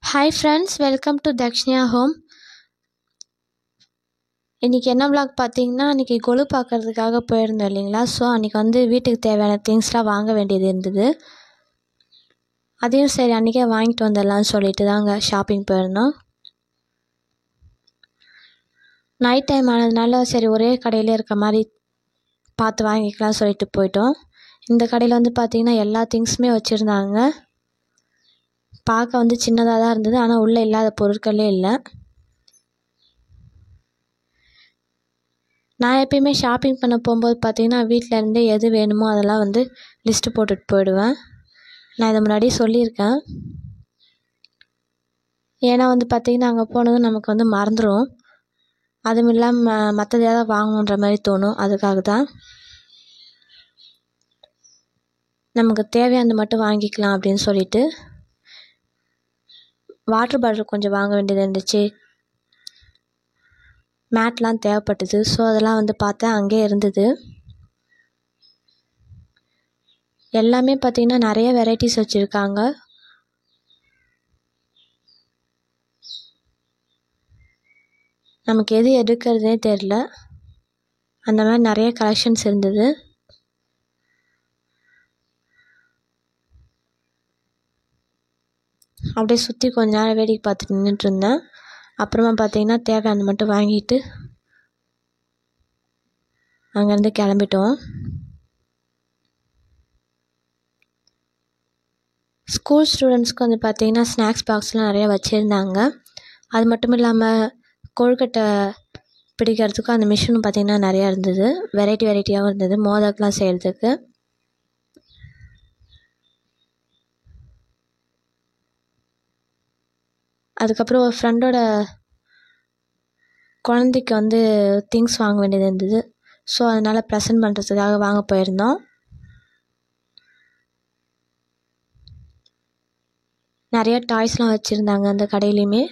Hi friends, welcome to Dakshinya home. இன்றைக்கி என்ன vlog பார்த்தீங்கன்னா, அன்றைக்கி கொலு பார்க்குறதுக்காக போயிருந்தோம் இல்லைங்களா. ஸோ அன்றைக்கி வந்து வீட்டுக்கு தேவையான திங்ஸ்லாம் வாங்க வேண்டியது இருந்தது. அதையும் சரி அன்றைக்கே வாங்கிட்டு வந்துடலான்னு சொல்லிட்டு தாங்க ஷாப்பிங் போயிருந்தோம். நைட் டைம் ஆனதுனால சரி ஒரே கடையிலே இருக்க மாதிரி பார்த்து வாங்கிக்கலாம் சொல்லிட்டு போயிட்டோம். இந்த கடையில் வந்து பார்த்திங்கன்னா எல்லா திங்ஸுமே வச்சுருந்தாங்க. பார்க்க வந்து சின்னதாக தான் இருந்தது, ஆனால் உள்ளே இல்லாத பொருட்களே இல்லை. நான் எப்பயுமே ஷாப்பிங் பண்ண போகும்போது பார்த்திங்கன்னா வீட்டிலேருந்தே எது வேணுமோ அதெல்லாம் வந்து லிஸ்ட்டு போட்டுட்டு போயிடுவேன். நான் இதை முன்னாடி சொல்லியிருக்கேன். ஏன்னா வந்து பார்த்திங்கன்னா அங்கே போனதும் நமக்கு வந்து மறந்துடும். அதுவும் இல்லாமல் மற்றது ஏதாவது வாங்கணுன்ற மாதிரி தோணும். அதுக்காக தான் நமக்கு தேவையானது மட்டும் வாங்கிக்கலாம் அப்படின்னு சொல்லிட்டு வாட்டர் பாட்டில் கொஞ்சம் வாங்க வேண்டியது இருந்துச்சு. மேட்லாம் தேவைப்பட்டது. ஸோ அதெல்லாம் வந்து பார்த்தேன், அங்கே இருந்தது. எல்லாமே பார்த்திங்கன்னா நிறைய வெரைட்டிஸ் வச்சுருக்காங்க. நமக்கு எது எடுக்கிறதுனே தெரில, அந்த மாதிரி நிறைய கலெக்ஷன்ஸ் இருந்தது. அப்படியே சுற்றி கொஞ்ச நேரம் வேடிக்கை பார்த்துட்டு நின்றுட்டு இருந்தேன். அப்புறமா பார்த்திங்கன்னா தேவையானது மட்டும் வாங்கிட்டு அங்கேருந்து கிளம்பிட்டோம். ஸ்கூல் ஸ்டூடெண்ட்ஸ்க்கு வந்து பார்த்திங்கன்னா ஸ்நாக்ஸ் பாக்ஸ்லாம் நிறையா வச்சுருந்தாங்க. அது மட்டும் இல்லாமல் கொழுக்கட்டை பிடிக்கிறதுக்கும் அந்த மிஷினும் பார்த்திங்கன்னா நிறையா இருந்தது. வெரைட்டியாகவும் இருந்தது மோதகெலாம் செய்கிறதுக்கு. அதுக்கப்புறம் ஒரு ஃப்ரெண்டோட குழந்தைக்கு வந்து திங்ஸ் வாங்க வேண்டியது இருந்தது. ஸோ அதனால் ப்ரெசென்ட் பண்ணுறதுக்காக வாங்க போயிருந்தோம். நிறைய டாய்ஸ்லாம் வச்சுருந்தாங்க அந்த கடையிலையுமே.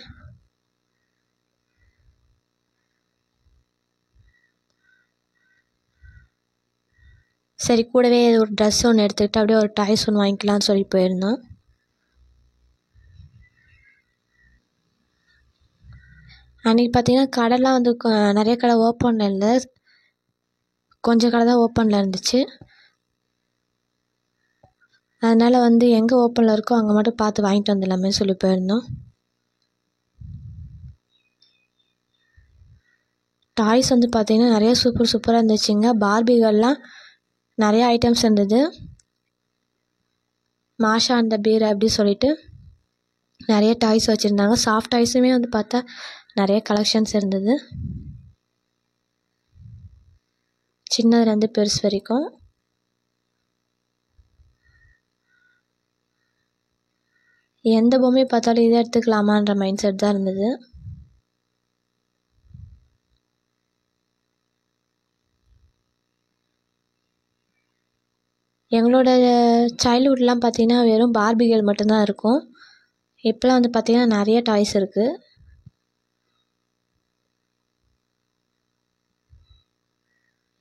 சரி கூடவே ஒரு ட்ரெஸ் ஒன்று எடுத்துக்கிட்டு அப்படியே ஒரு டாய்ஸ் ஒன்று வாங்கிக்கலாம்னு சொல்லி போயிருந்தோம். அன்றைக்கி பார்த்திங்கன்னா கடைலாம் வந்து நிறைய கடை ஓப்பனில் இல்லை, கொஞ்சம் கடை தான் ஓப்பனில் இருந்துச்சு. அதனால் வந்து எங்கே ஓப்பனில் இருக்கோ அங்கே மட்டும் பார்த்து வாங்கிட்டு வந்துடலாமே சொல்லி போயிருந்தோம். டாய்ஸ் வந்து பார்த்திங்கன்னா நிறைய சூப்பராக இருந்துச்சுங்க. பார்பிகள்லாம் நிறைய ஐட்டம்ஸ் இருந்தது. மாஷா அந்த பீர் அப்படி சொல்லிட்டு நிறைய டாய்ஸ் வச்சுருந்தாங்க. சாஃப்ட் டாய்ஸுமே வந்து பார்த்தா நிறைய கலெக்ஷன்ஸ் இருந்தது, சின்னதுலேருந்து பெருசு வரைக்கும். எந்த பொம்மையை பார்த்தாலும் இதை எடுத்துக்கலாமான்ற மைண்ட் செட் தான் இருந்தது. எங்களோட சைல்ட்ஹுட்லாம் பார்த்திங்கன்னா வெறும் பார்பிகள் மட்டும்தான் இருக்கும். இப்போலாம் வந்து பார்த்திங்கன்னா நிறைய டாய்ஸ் இருக்குது.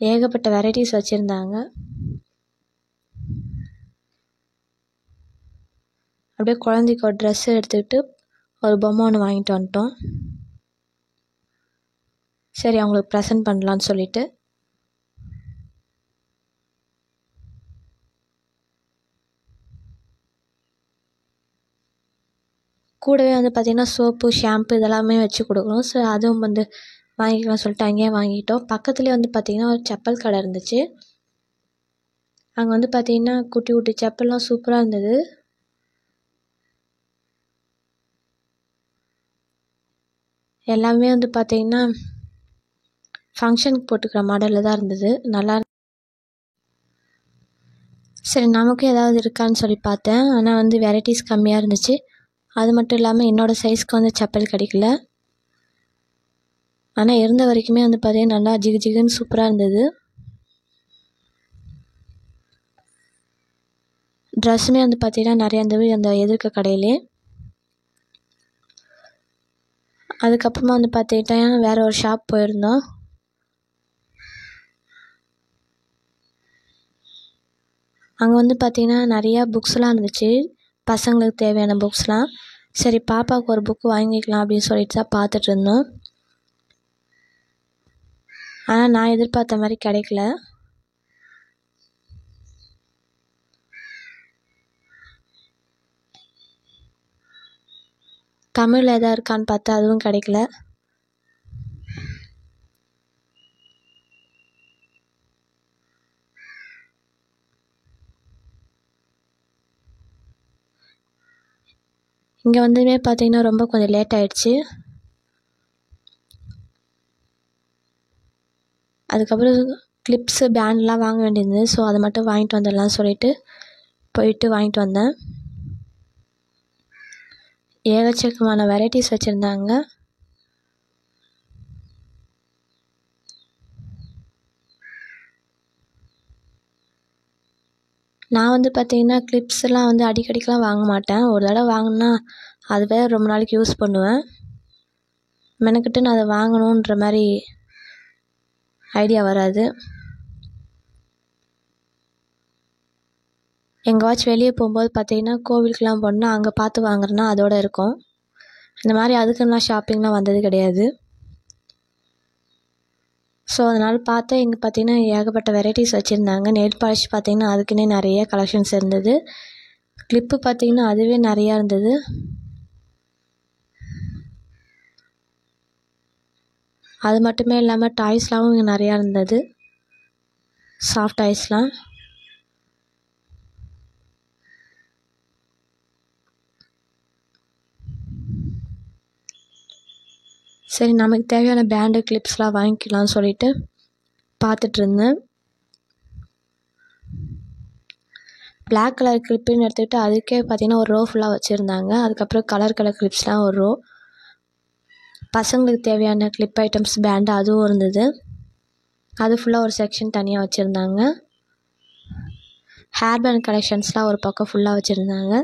ஏகப்பட்ட வெரைட்டிஸ் வச்சுருந்தாங்க. அப்படியே குழந்தைக்கு ஒரு ட்ரெஸ்ஸு எடுத்துக்கிட்டு ஒரு பொம்மை ஒன்று வாங்கிட்டு வந்துட்டோம். சரி அவங்களுக்கு ப்ரெசென்ட் பண்ணலான்னு சொல்லிட்டு. கூடவே வந்து பார்த்திங்கன்னா சோப்பு ஷாம்பு இதெல்லாமே வச்சு கொடுக்கணும். ஸோ அதுவும் வந்து வாங்கிக்கலாம் சொல்லிட்டு அங்கேயே வாங்கிட்டோம். பக்கத்துலேயே வந்து பார்த்திங்கன்னா ஒரு செப்பல் கடை இருந்துச்சு. அங்கே வந்து பார்த்திங்கன்னா குட்டி குட்டி செப்பல்லாம் சூப்பராக இருந்தது. எல்லாமே வந்து பார்த்திங்கன்னா ஃபங்க்ஷனுக்கு போட்டுக்கிற மாடலில் தான் இருந்தது. நல்லா சரி நமக்கும் ஏதாவது இருக்கான்னு சொல்லி பார்த்தேன், ஆனால் வந்து வெரைட்டிஸ் கம்மியாக இருந்துச்சு. அது மட்டும் இல்லாமல் என்னோடய சைஸ்க்கு வந்து செப்பல் கிடைக்கல. ஆனால் இருந்த வரைக்குமே வந்து பார்த்திங்கன்னா நல்லா ஜிகு ஜிகுன்னு சூப்பராக இருந்தது. ட்ரெஸ்ஸுமே வந்து பார்த்திங்கன்னா நிறையா இருந்தது அந்த எதிர்க்க கடையிலே. அதுக்கப்புறமா வந்து பார்த்துக்கிட்டேன் வேறு ஒரு ஷாப் போயிருந்தோம். அங்கே வந்து பார்த்திங்கன்னா நிறையா புக்ஸ்லாம் இருந்துச்சு, பசங்களுக்கு தேவையான புக்ஸ்லாம். சரி பாப்பாவுக்கு ஒரு புக்கு வாங்கிக்கலாம் அப்படின்னு சொல்லிட்டு தான் பார்த்துட்டு இருந்தோம். ஆனால் நான் எதிர்பார்த்த மாதிரி கிடைக்கல. தமிழில் எதாவது இருக்கான்னு பார்த்தா அதுவும் கிடைக்கல. இங்கே வந்துமே பார்த்தீங்கன்னா ரொம்ப கொஞ்சம் லேட் ஆகிடுச்சு. அதுக்கப்புறம் கிளிப்ஸு பேண்ட்லாம் வாங்க வேண்டியிருந்தது. ஸோ அதை மட்டும் வாங்கிட்டு வந்துடலாம் சொல்லிட்டு போயிட்டு வாங்கிட்டு வந்தேன். ஏகச்சக்கமான வெரைட்டிஸ் வச்சுருந்தாங்க. நான் வந்து பார்த்திங்கன்னா கிளிப்ஸ்லாம் வந்து அடிக்கடிக்கெலாம் வாங்க மாட்டேன். ஒரு தடவை வாங்கினா அதுவே ரொம்ப நாளைக்கு யூஸ் பண்ணுவேன். மெனக்கிட்டு நான் அதை வாங்கணுன்ற மாதிரி ஐடியா வராது. எங்கேயாச்சும் வெளியே போகும்போது பார்த்திங்கன்னா கோவிலுக்கெலாம் போனால் அங்கே பார்த்து வாங்குறேன்னா அதோடு இருக்கும். இந்த மாதிரி அதுக்குலாம் ஷாப்பிங்லாம் வந்தது கிடையாது. ஸோ அதனால் பார்த்தா இங்கே பார்த்திங்கன்னா ஏகப்பட்ட வெரைட்டிஸ் வச்சுருந்தாங்க. நெயில் பாலிஷ் பார்த்திங்கன்னா அதுக்குன்னே நிறைய கலெக்ஷன்ஸ் இருந்தது. கிளிப்பு பார்த்திங்கன்னா அதுவே நிறையா இருந்தது. அது மட்டுமே இல்லாமல் டாய்ஸ்லாம் இங்கே நிறையா இருந்தது. சாஃப்ட் டாய்ஸ்லாம். சரி நமக்கு தேவையான பேண்டு கிளிப்ஸ்லாம் வாங்கிக்கலாம்னு சொல்லிட்டு பார்த்துட்ருந்தேன். பிளாக் கலர் கிளிப்புன்னு எடுத்துக்கிட்டு அதுக்கே பார்த்திங்கன்னா ஒரு ரோ ஃபுல்லாக வச்சுருந்தாங்க. அதுக்கப்புறம் கலர் கிளிப்ஸ்லாம் ஒரு ரோ. பசங்களுக்கு தேவையான கிளிப் ஐட்டம்ஸ் பேண்டு அதுவும் இருந்தது. அது ஃபுல்லாக ஒரு செக்ஷன் தனியாக வச்சுருந்தாங்க. ஹேர் பேண்ட் கலெக்ஷன்ஸ்லாம் ஒரு பக்கம் ஃபுல்லாக வச்சுருந்தாங்க.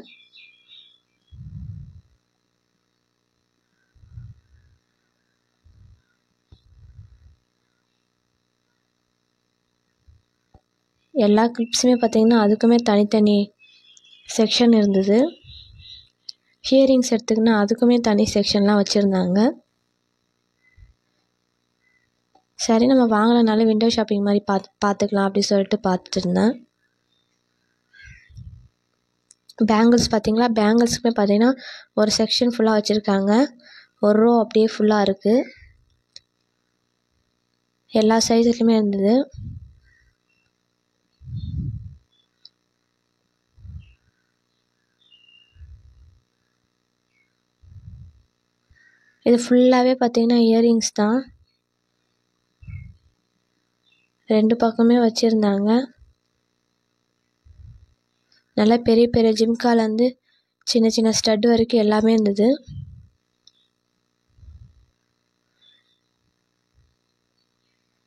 எல்லா கிளிப்ஸுமே பார்த்திங்கன்னா அதுக்குமே தனித்தனி செக்ஷன் இருந்தது. ஹியரிங்ஸ் எடுத்துக்கினா அதுக்குமே தனி செக்ஷன்லாம் வச்சுருந்தாங்க. சரி நம்ம வாங்கலைனாலும் விண்டோ ஷாப்பிங் மாதிரி பார்த்துக்கலாம் அப்படின்னு சொல்லிட்டு பார்த்துட்டு இருந்தேன். பேங்கிள்ஸ் பார்த்திங்களா, பேங்கிள்ஸுக்குமே பார்த்திங்கன்னா ஒரு செக்ஷன் ஃபுல்லாக வச்சுருக்காங்க. ஒரு ரோ அப்படியே ஃபுல்லாக இருக்குது. எல்லா சைஸ்லையுமே இருந்தது. இது ஃபுல்லாகவே பார்த்திங்கன்னா இயரிங்ஸ் தான். 2 பக்கமே வச்சுருந்தாங்க. நல்லா பெரிய பெரிய ஜிம்காலேருந்து சின்ன சின்ன ஸ்டட் வரைக்கும் எல்லாமே இருந்தது.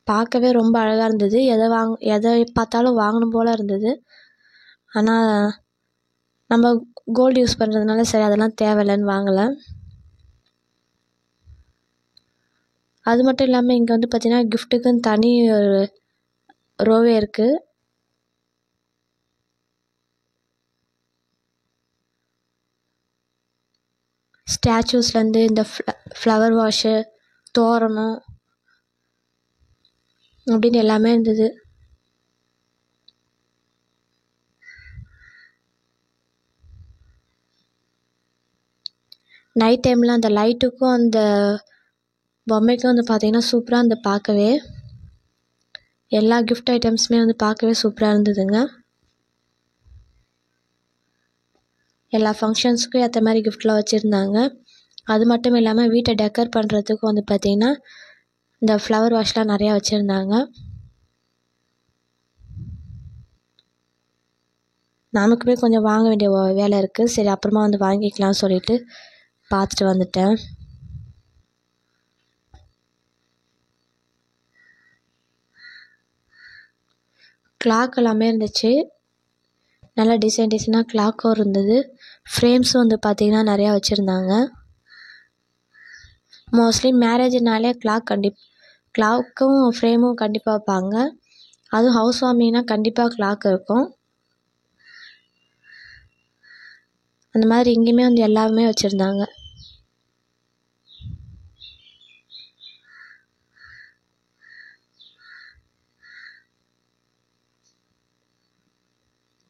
பார்க்கவே ரொம்ப அழகாக இருந்தது. எதை பார்த்தாலும் வாங்கணும் போல் இருந்தது. ஆனால் நம்ம கோல்டு யூஸ் பண்ணுறதுனால சரி அதெல்லாம் தேவையில்லைன்னு வாங்கலை. அது மட்டும் இல்லாமல் இங்கே வந்து பார்த்திங்கன்னா கிஃப்ட்டுக்குன்னு தனி ஒரு ரோவே இருக்குது. ஸ்டாச்சூஸ்லேருந்து இந்த ஃப்ளவர் வாஷு, தோரணம் அப்படின்னு எல்லாமே இருந்தது. நைட் டைமில் அந்த லைட்டுக்கும் அந்த பொம்மைக்கும் வந்து பார்த்திங்கன்னா சூப்பராக இருந்து பார்க்கவே. எல்லா கிஃப்ட் ஐட்டம்ஸுமே வந்து பார்க்கவே சூப்பராக இருந்ததுங்க. எல்லா ஃபங்க்ஷன்ஸுக்கும் ஏற்ற மாதிரி கிஃப்ட்லாம் வச்சுருந்தாங்க. அது மட்டும் இல்லாமல் வீட்டை டெக்கர் பண்ணுறதுக்கும் வந்து பார்த்திங்கன்னா இந்த ஃப்ளவர் வாஷ்லாம் நிறையா வச்சுருந்தாங்க. நமக்குமே கொஞ்சம் வாங்க வேண்டிய வேலை இருக்குது. சரி அப்புறமா வந்து வாங்கிக்கலாம்னு சொல்லிட்டு பார்த்துட்டு வந்துட்டேன். கிளாக் எல்லாமே இருந்துச்சு. நல்லா டிசைனாக கிளாக்கும் இருந்தது. ஃப்ரேம்ஸும் வந்து பார்த்திங்கன்னா நிறையா வச்சுருந்தாங்க. மோஸ்ட்லி மேரேஜ்னாலே கிளாக்கும் ஃப்ரேமும் கண்டிப்பாக வைப்பாங்க. அதுவும் ஹவுஸ் வார்மிங்னா கண்டிப்பாக கிளாக் இருக்கும். அந்த மாதிரி இங்கேயுமே வந்து எல்லாமே வச்சுருந்தாங்க.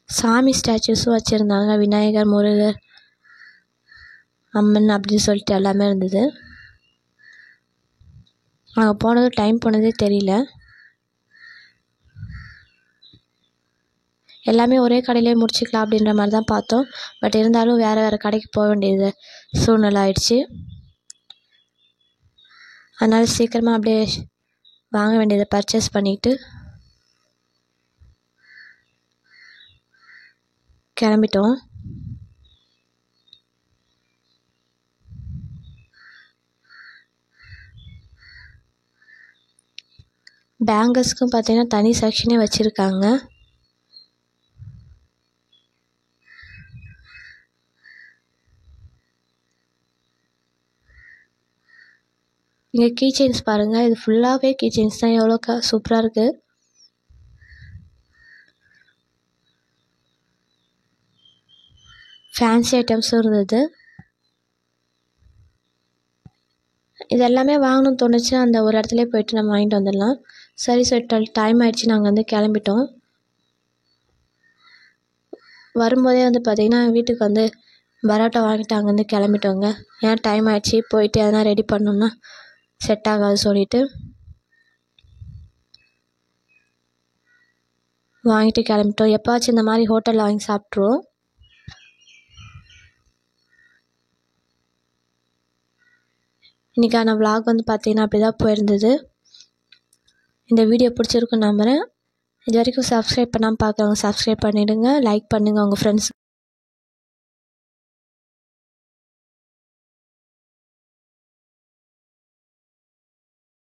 சாமி ஸ்டாச்சுஸும் வச்சுருந்தாங்க. விநாயகர், முருகர், அம்மன் அப்படின்னு சொல்லிட்டு எல்லாமே இருந்தது. நாங்கள் போனது டைம் போனதே தெரியல. எல்லாமே ஒரே கடையிலே முடிச்சிக்கலாம் அப்படின்ற மாதிரி தான் பார்த்தோம். பட் இருந்தாலும் வேறு வேறு கடைக்கு போக வேண்டியது சூழ்நிலை ஆயிடுச்சு. அதனால் சீக்கிரமாக அப்படியே வாங்க வேண்டியதை பர்ச்சேஸ் பண்ணிவிட்டு கிளம்பிட்டோம். பேங்கிள்ஸ்க்கும் பார்த்தீங்கன்னா தனி செக்ஷனே வச்சுருக்காங்க. இங்கே கீ செயின்ஸ் பாருங்கள். இது ஃபுல்லாகவே கீ செயின்ஸ் தான். எவ்வளோ சூப்பராக இருக்குது. ஃபேன்சி ஐட்டம்ஸும் இருந்தது. இது எல்லாமே வாங்கணும்னு தோணுச்சுன்னா அந்த ஒரு இடத்துலேயே போய்ட்டு நம்ம வாங்கிட்டு வந்துடலாம். சரி சரி, டைம் ஆகிடுச்சு. நாங்கள் வந்து கிளம்பிட்டோம். வரும்போதே வந்து பார்த்திங்கன்னா வீட்டுக்கு வந்து பரோட்டா வாங்கிட்டு அங்கேருந்து கிளம்பிட்டோங்க. ஏன்னா டைம் ஆகிடுச்சு, போயிட்டு எதனா ரெடி பண்ணோம்னா செட் ஆகாது சொல்லிவிட்டு வாங்கிட்டு கிளம்பிட்டோம். எப்போவாச்சும் இந்த மாதிரி ஹோட்டலில் வாங்கி சாப்பிட்ருவோம். இன்றைக்கான விலாக் வந்து பார்த்திங்கன்னா அப்படி தான் போயிருந்தது. இந்த வீடியோ பிடிச்சிருக்குன்னு நம்புகிறேன். இது வரைக்கும் சப்ஸ்கிரைப் பண்ணாமல் பார்க்குறவங்க சப்ஸ்கிரைப் பண்ணிவிடுங்க. லைக் பண்ணுங்கள் உங்கள் ஃப்ரெண்ட்ஸ்